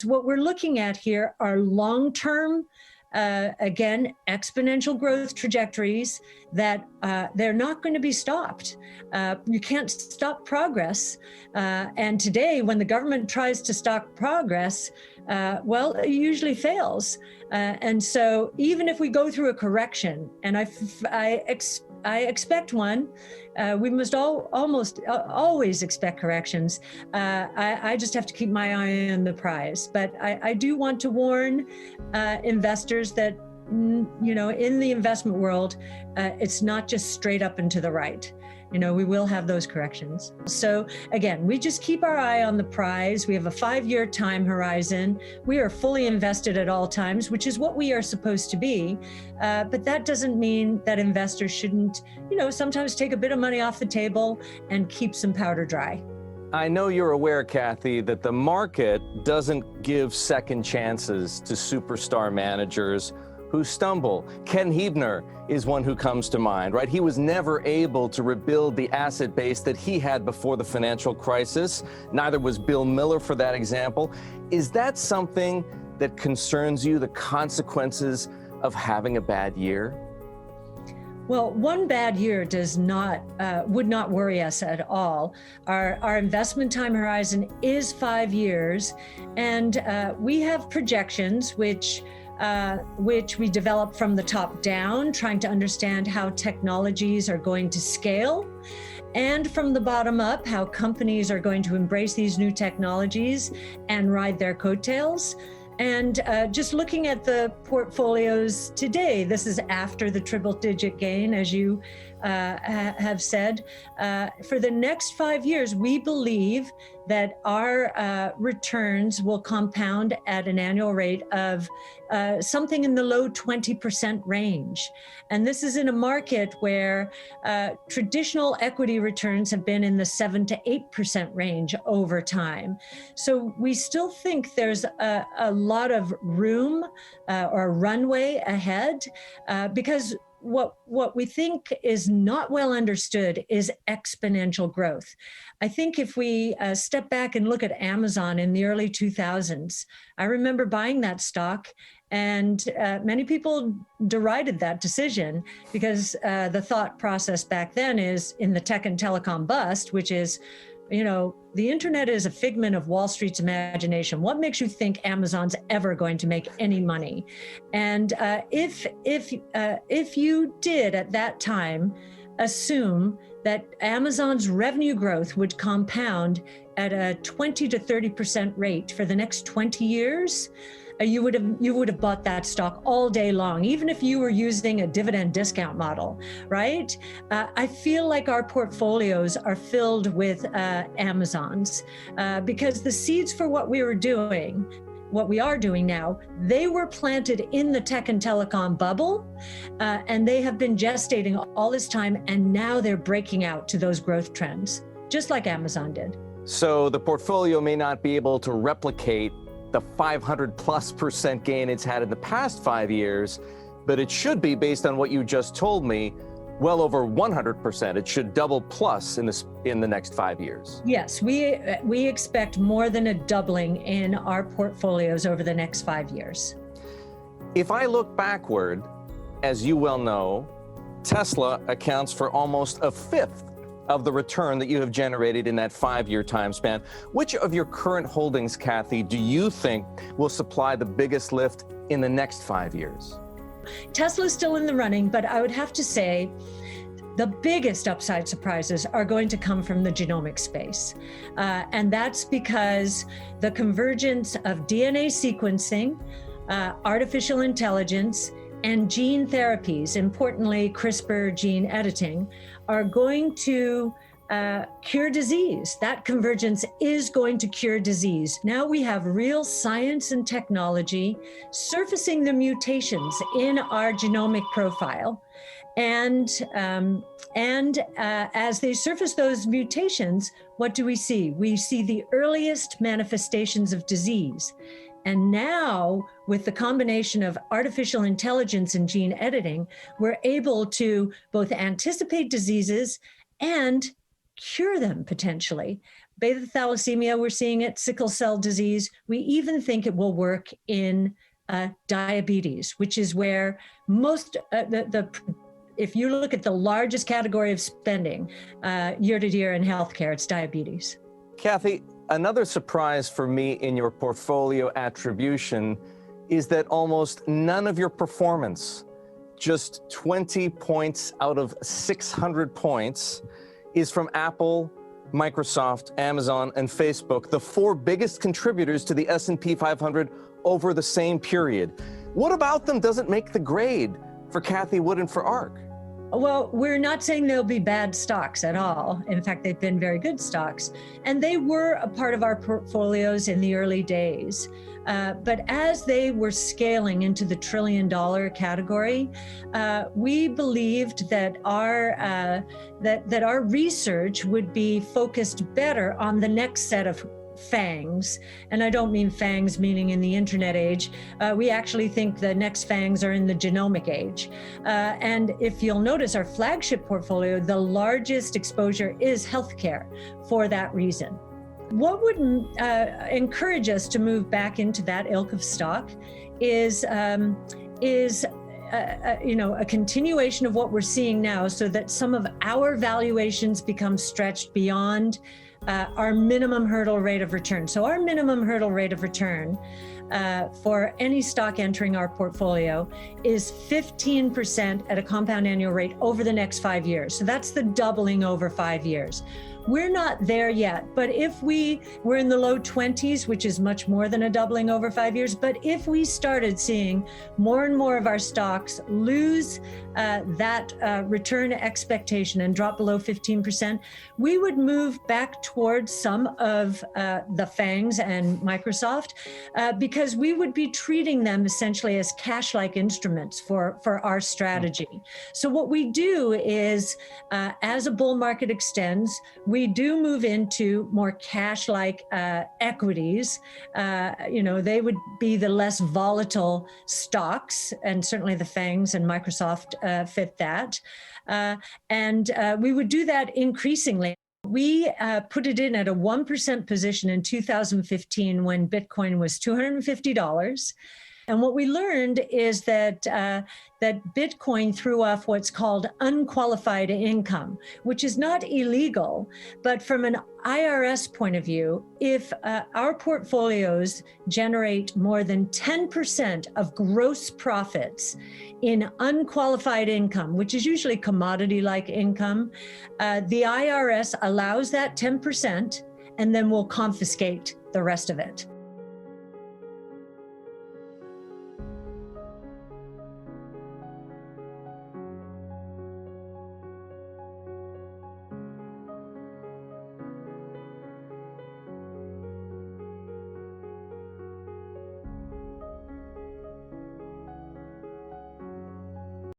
what we're looking at here are long-term, again, exponential growth trajectories that they're not going to be stopped. You can't stop progress. And today, when the government tries to stop progress, well, it usually fails. And so even if we go through a correction, and I expect one, we must almost always expect corrections. I just have to keep my eye on the prize. But I do want to warn investors that, you know, in the investment world, it's not just straight up and to the right. You know, we will have those corrections. So again, we just keep our eye on the prize. We have a 5-year time horizon. We are fully invested at all times, which is what we are supposed to be. But that doesn't mean that investors shouldn't, you know, sometimes take a bit of money off the table and keep some powder dry. I know you're aware, Cathie, that the market doesn't give second chances to superstar managers who stumble. Ken Hebner is one who comes to mind, right? He was never able to rebuild the asset base that he had before the financial crisis. Neither was Bill Miller, for that example. Is that something that concerns you, the consequences of having a bad year? Well, one bad year would not worry us at all. Our investment time horizon is 5 years, and we have projections which we develop from the top down, trying to understand how technologies are going to scale, and from the bottom up, how companies are going to embrace these new technologies and ride their coattails. And just looking at the portfolios today, this is after the triple-digit gain, as you have said. For the next 5 years, we believe that our returns will compound at an annual rate of something in the low 20% range. And this is in a market where traditional equity returns have been in the 7 to 8% range over time. So we still think there's a lot of room or runway ahead because what we think is not well understood is exponential growth. I think if we step back and look at Amazon in the early 2000s, I remember buying that stock, and many people derided that decision because the thought process back then is in the tech and telecom bust, which is, you know, the internet is a figment of Wall Street's imagination. What makes you think Amazon's ever going to make any money? And if you did at that time assume that Amazon's revenue growth would compound at a 20 to 30% rate for the next 20 years, you would have bought that stock all day long, even if you were using a dividend discount model, right? I feel like our portfolios are filled with Amazons because the seeds for what we are doing now, they were planted in the tech and telecom bubble, and they have been gestating all this time, and now they're breaking out to those growth trends, just like Amazon did. So the portfolio may not be able to replicate the 500+% gain it's had in the past 5 years, but it should be, based on what you just told me, well over 100%. It should double plus in the next 5 years. Yes, we expect more than a doubling in our portfolios over the next 5 years. If I look backward, as you well know, Tesla accounts for almost a fifth of the return that you have generated in that 5-year time span. Which of your current holdings, Cathie, do you think will supply the biggest lift in the next 5 years? Tesla's still in the running, but I would have to say the biggest upside surprises are going to come from the genomic space. And that's because the convergence of DNA sequencing, artificial intelligence, and gene therapies, importantly CRISPR gene editing, are going to cure disease. That convergence is going to cure disease. Now we have real science and technology surfacing the mutations in our genomic profile. And as they surface those mutations, what do we see? We see the earliest manifestations of disease. And now, with the combination of artificial intelligence and gene editing, we're able to both anticipate diseases and cure them potentially beta thalassemia, we're seeing it, sickle cell disease. We even think it will work in diabetes, which is where most, if you look at the largest category of spending year to year in healthcare, it's diabetes. Cathie, another surprise for me in your portfolio attribution is that almost none of your performance, just 20 points out of 600 points, is from Apple, Microsoft, Amazon, and Facebook, the four biggest contributors to the S&P 500 over the same period. What about them doesn't make the grade for Cathie Wood and for Ark? Well, we're not saying they'll be bad stocks at all. In fact, they've been very good stocks. And they were a part of our portfolios in the early days. But as they were scaling into the trillion-dollar category, we believed that our research would be focused better on the next set of fangs. And I don't mean fangs meaning in the internet age. We actually think the next fangs are in the genomic age. And if you'll notice, our flagship portfolio, the largest exposure is healthcare for that reason. What would encourage us to move back into that ilk of stock is a continuation of what we're seeing now, so that some of our valuations become stretched beyond our minimum hurdle rate of return. So our minimum hurdle rate of return for any stock entering our portfolio is 15% at a compound annual rate over the next 5 years. So that's the doubling over 5 years. We're not there yet, but if we're in the low 20s, which is much more than a doubling over 5 years, but if we started seeing more and more of our stocks lose that return expectation and drop below 15%, we would move back towards some of the FANGs and Microsoft because we would be treating them essentially as cash-like instruments for our strategy. So what we do is, as a bull market extends, we do move into more cash-like equities. They would be the less volatile stocks, and certainly the FANGs and Microsoft fit that. And we would do that increasingly. We put it in at a 1% position in 2015 when Bitcoin was $250. And what we learned is that Bitcoin threw off what's called unqualified income, which is not illegal, but from an IRS point of view, if our portfolios generate more than 10% of gross profits in unqualified income, which is usually commodity-like income, the IRS allows that 10% and then will confiscate the rest of it.